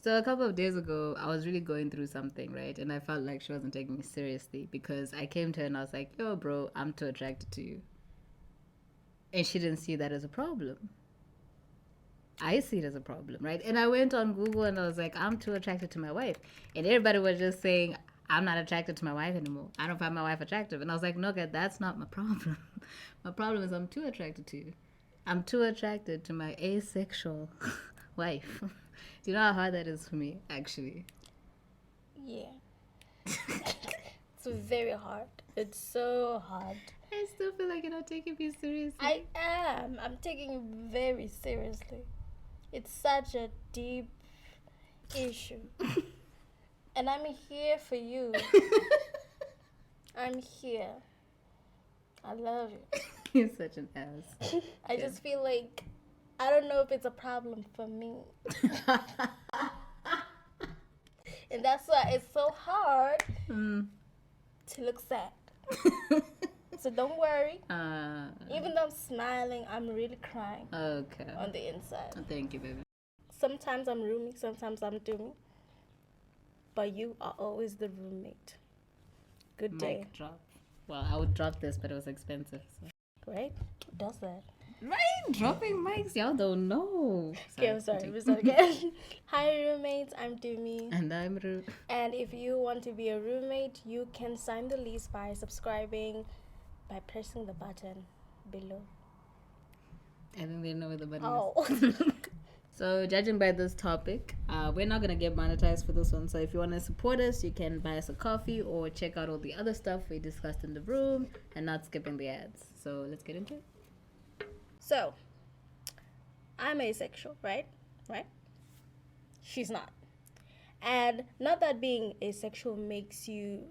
So a couple of days ago, I was really going through something, right? And I felt like she wasn't taking me seriously because I came to her and I was like, yo, bro, I'm too attracted to you. And she didn't see that as a problem. I see it as a problem, right? And I went on Google and I was like, I'm too attracted to my wife. And everybody was just saying, I'm not attracted to my wife anymore. I don't find my wife attractive. And I was like, no, God, that's not my problem. My problem is I'm too attracted to you. I'm too attracted to my asexual wife. Do you know how hard that is for me, actually? Yeah. It's very hard. It's so hard. I still feel like you're not taking me seriously. I am. I'm taking it very seriously. It's such a deep issue. And I'm here for you. I'm here. I love you. You're such an ass. I just feel like I don't know if it's a problem for me. And that's why it's so hard to look sad. So don't worry. Even though I'm smiling, I'm really crying. Okay. On the inside. Thank you, baby. Sometimes I'm rooming, sometimes I'm doing. But you are always the roommate. Good day. Mic drop. Well, I would drop this, but it was expensive. So. Right? Who does that? Right? Dropping mics, y'all don't know. Okay, I'm sorry. We start again. Hi, roommates. I'm Tumi. And I'm Ru. And if you want to be a roommate, you can sign the lease by subscribing by pressing the button below. I think they know where the button Oh. is. So, judging by this topic, we're not going to get monetized for this one. So, if you want to support us, you can buy us a coffee or check out all the other stuff we discussed in the room and not skipping the ads. So, let's get into it. So, I'm asexual, right? Right? She's not. And not that being asexual makes you...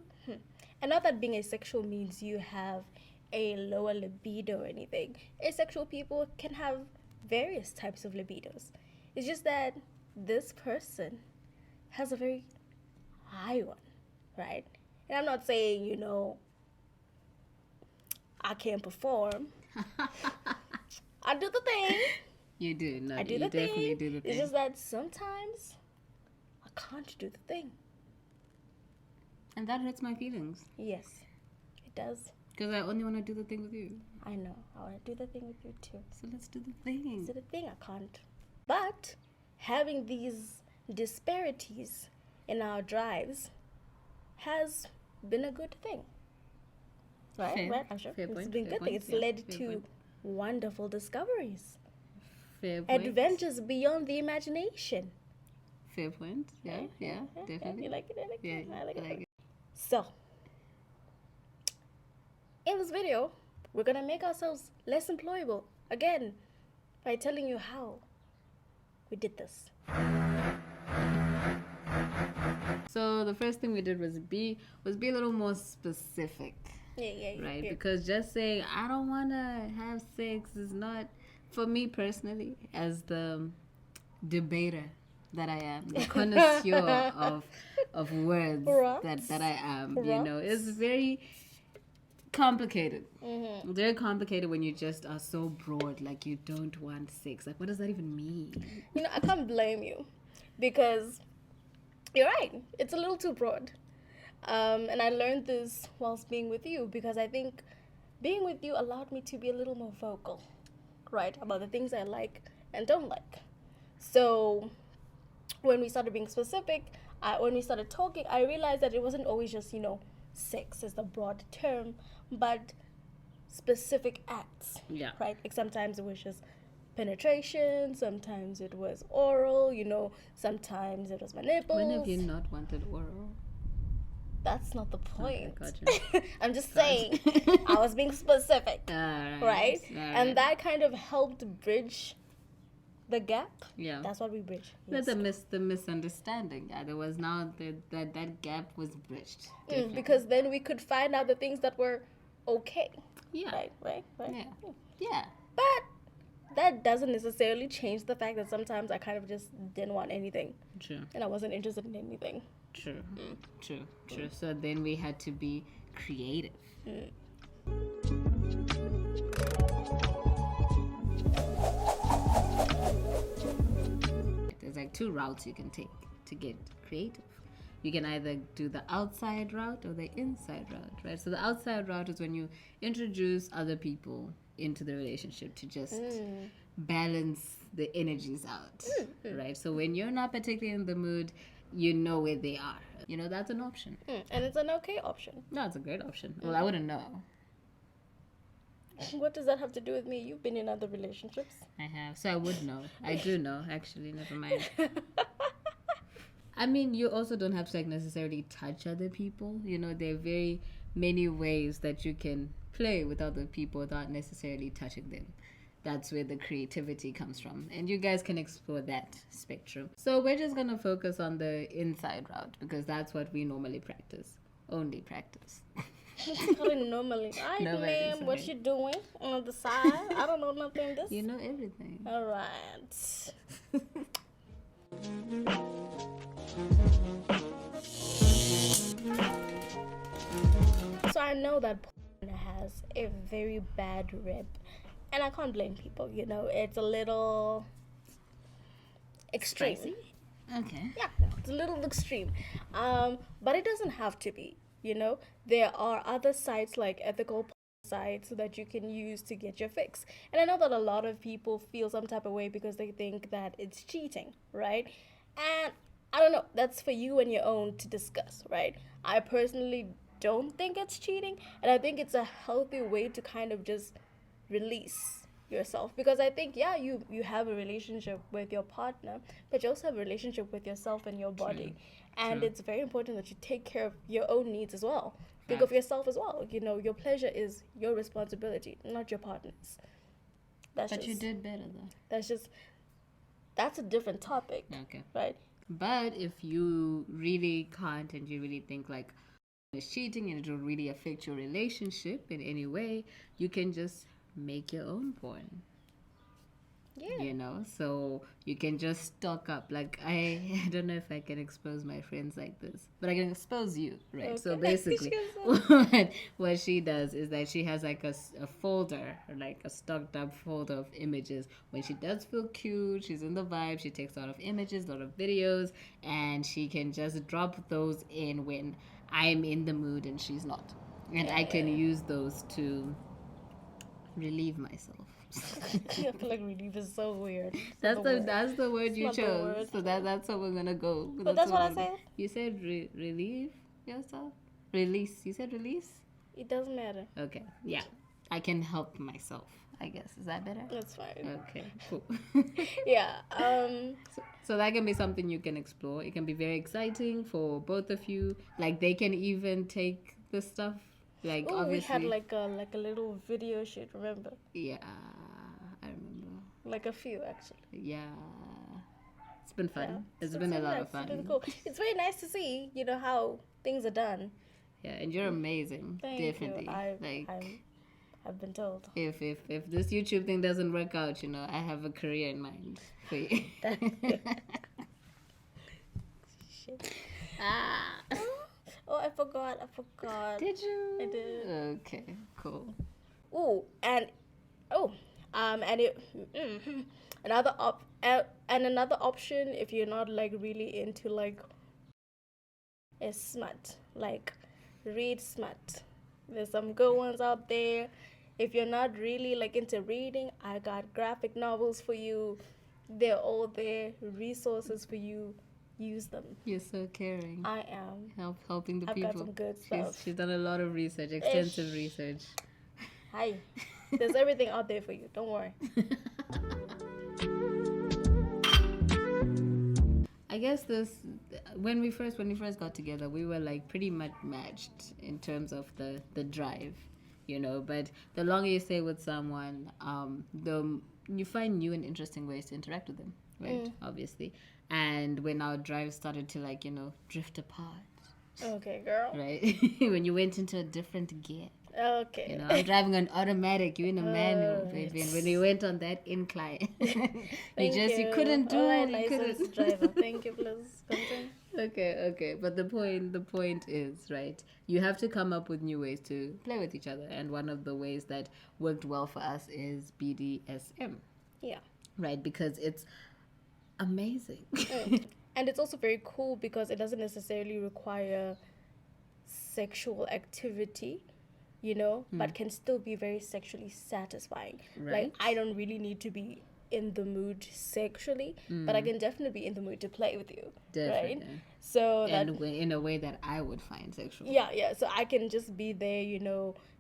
And not that being asexual means you have a lower libido or anything. Asexual people can have various types of libidos. It's just that this person has a very high one, right? And I'm not saying, you know, I can't perform. I do the thing. You do. No, I do you the definitely thing. do the thing. It's just that sometimes I can't do the thing. And that hurts my feelings. Yes, it does. Because I only want to do the thing with you. I know. I want to do the thing with you too. So let's do the thing. So the thing I can't. But having these disparities in our drives has been a good thing. Right? Fair. Right? I'm sure. Fair It's point, been a fair good thing. point, It's yeah, led fair to point. wonderful discoveries. Fair point. Adventures beyond the imagination. Fair point. Yeah, yeah, definitely. You like it? I like Yeah, it. I like I like it. So, in this video, we're going to make ourselves less employable. Again, by telling you how we did this. So the first thing we did was be a little more specific. Yeah. Right? Because just saying I don't want to have sex is not, for me personally, as the debater that I am, the connoisseur of words that I am, you know, it's very complicated. Mm-hmm. Very complicated when you just are so broad, like you don't want sex. Like, what does that even mean? You know, I can't blame you because you're right. It's a little too broad. And I learned this whilst being with you because I think being with you allowed me to be a little more vocal, right, about the things I like and don't like. So when we started being specific, when we started talking, I realized that it wasn't always just, you know, sex is the broad term, but specific acts. Yeah. Right? Like sometimes it was just penetration, sometimes it was oral, you know, sometimes it was my nipples. When have you not wanted oral? That's not the point. Okay, gotcha. I'm just saying, I was being specific, right? And that kind of helped bridge the gap. Yeah. That's what we bridged. Yes. The misunderstanding. Yeah, there was now that gap was bridged. Because then we could find out the things that were okay. Yeah. Right. Yeah. But that doesn't necessarily change the fact that sometimes I kind of just didn't want anything. True. And I wasn't interested in anything. True. So then we had to be creative. As like two routes you can take to get creative. You can either do the outside route or the inside route, right? So the outside route is when you introduce other people into the relationship to just balance the energies out, right? So when you're not particularly in the mood, you know where they are. That's an option. And it's an okay option. No, it's a great option. Well, I wouldn't know. What does that have to do with me? You've been in other relationships. I have. So I would know. I do know, actually. Never mind. I mean, you also don't have to like necessarily touch other people. There are very many ways that you can play with other people without necessarily touching them. That's where the creativity comes from. And you guys can explore that spectrum. So we're just going to focus on the inside route because that's what we normally practice. Only practice. Normally. Hi, ma'am. What you doing on the side? I don't know nothing. This. You know everything. All right. So I know that porn has a very bad rep, and I can't blame people. It's a little extreme. Spicy? Okay. Yeah, it's a little extreme. But it doesn't have to be. There are other sites like ethical sites that you can use to get your fix. And I know that a lot of people feel some type of way because they think that it's cheating, right? And I don't know, that's for you and your own to discuss, right? I personally don't think it's cheating, and I think it's a healthy way to kind of just release yourself, because I think you have a relationship with your partner, but you also have a relationship with yourself and your body. And it's very important that you take care of your own needs as well. Think of yourself as well. Your pleasure is your responsibility, not your partner's. But you did better though. That's a different topic. Okay. Right? But if you really can't and you really think like it's cheating and it will really affect your relationship in any way, you can just make your own porn. Yeah. So you can just stock up. Like I don't know if I can expose my friends like this, but I can expose you, right? Okay. So basically what she does is that she has like a folder, like a stocked up folder of images. When she does feel cute, she's in the vibe, she takes a lot of images, a lot of videos, and she can just drop those in when I'm in the mood and she's not. And I can use those to relieve myself. I feel like relief is so weird. That's the word you chose. So that's how we're gonna go. But that's what I said. You said relieve yourself? Release. You said release? It doesn't matter. Okay. Yeah. I can help myself, I guess. Is that better? That's fine. Okay, cool. Yeah. So that can be something you can explore. It can be very exciting for both of you. Like they can even take the stuff. Like obviously we had like a little video shoot, remember? Yeah, I remember. Like a few actually. Yeah. It's been fun. Yeah. It's been a lot of fun. It's been cool. It's very nice to see, how things are done. Yeah, and you're amazing. Thank definitely. You. I've been told. If this YouTube thing doesn't work out, I have a career in mind for you. Shit. Oh, I forgot. Did you? I did. Okay, cool. Ooh, and another option if you're not like really into like is smut. Like read smut. There's some good ones out there. If you're not really like into reading, I got graphic novels for you. They're all there, resources for you. Use them. You're so caring. I am. Helping the I've people. Got some good stuff. She's done a lot of research, extensive research. Hi. There's everything out there for you. Don't worry. I guess when we first got together, we were like pretty much matched in terms of the drive, but the longer you stay with someone, you find new and interesting ways to interact with them, right? Obviously. And when our drive started to drift apart. Okay, girl. Right? When you went into a different gear. Okay. I'm driving an automatic, you're in a manual, baby. And when we went on that incline, you couldn't do it. You couldn't. Driver. Thank you, please. Continue. Okay. But the point is, right, you have to come up with new ways to play with each other. And one of the ways that worked well for us is BDSM. Yeah. Right, because amazing. And it's also very cool because it doesn't necessarily require sexual activity, but can still be very sexually satisfying. Like, Right. I don't really need to be in the mood sexually, but I can definitely be in the mood to play with you, right? Definitely. So that, And in a way that I would find sexual. yeah, so I can just be there,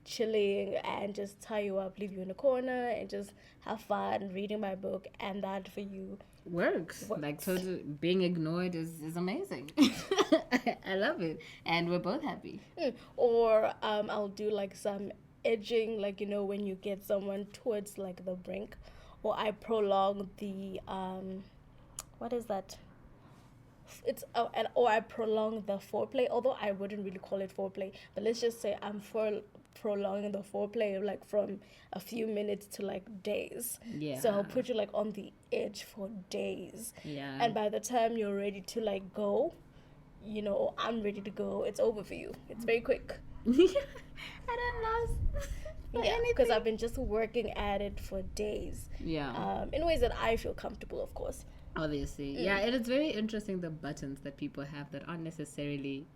chilling and just tie you up, leave you in a corner, and just have fun reading my book, and that for you Works. Like, works. totally being ignored is amazing. I love it. And we're both happy. Or I'll do like some edging, like when you get someone towards like the brink, or I prolong the what is that? It's or I prolong the foreplay. Although I wouldn't really call it foreplay, but let's just say I'm prolonging the foreplay like from a few minutes to like days. Yeah. So I'll put you like on the edge for days. Yeah. And by the time you're ready to like go, or I'm ready to go, it's over for you. It's very quick. I don't know. For Yeah, because anything. I've been just working at it for days. Yeah. In ways that I feel comfortable, of course. Obviously. Yeah, and it's very interesting the buttons that people have that aren't necessarily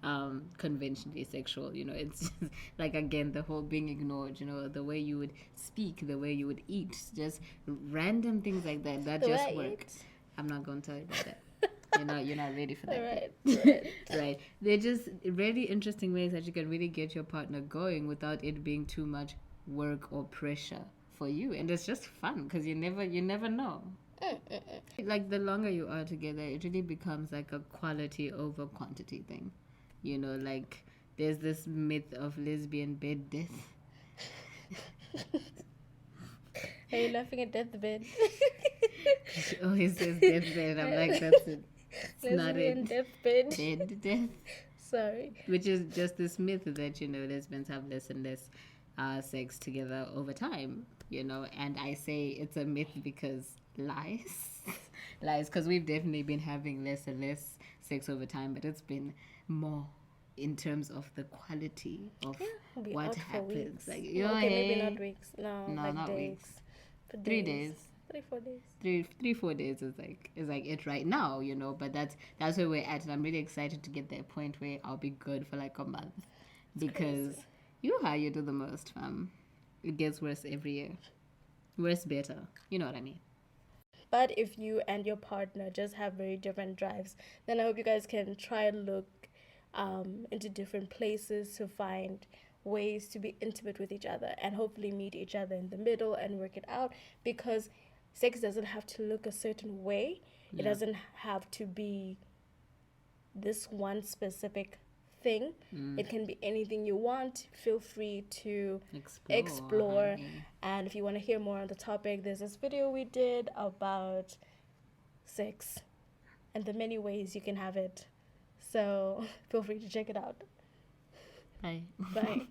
conventionally sexual. It's just, like, again, the whole being ignored, the way you would speak, the way you would eat, just random things like that The just way I work. eat. I'm not going to tell you about that. You're not ready for that. Right, yet. right. Right. They're just really interesting ways that you can really get your partner going without it being too much work or pressure for you, and it's just fun because you never know. Like, the longer you are together, it really becomes like a quality over quantity thing. Like, there's this myth of lesbian bed death. Are you laughing at deathbed? She always says deathbed. I'm like, that's it. It's not Lesbian it. deathbed. Bed death. Sorry. Which is just this myth that, lesbians have less and less sex together over time, and I say it's a myth because lies. Lies, because we've definitely been having less and less sex over time, but it's been more in terms of the quality of Be what out for happens. weeks. Like, Okay, maybe hey, not weeks. No, no, like not days. weeks. For 3 days. 3-4 days. 3-4 days is like it right now, but that's where we're at, and I'm really excited to get that point where I'll be good for like a month, because you do the most, fam. It gets worse every year. Worse better, you know what I mean. But if you and your partner just have very different drives, then I hope you guys can try and look into different places to find ways to be intimate with each other, and hopefully meet each other in the middle and work it out, because sex doesn't have to look a certain way. It doesn't have to be this one specific thing. It can be anything you want. Feel free to explore. honey. And if you want to hear more on the topic, there's this video we did about sex and the many ways you can have it. So feel free to check it out. Bye. Bye.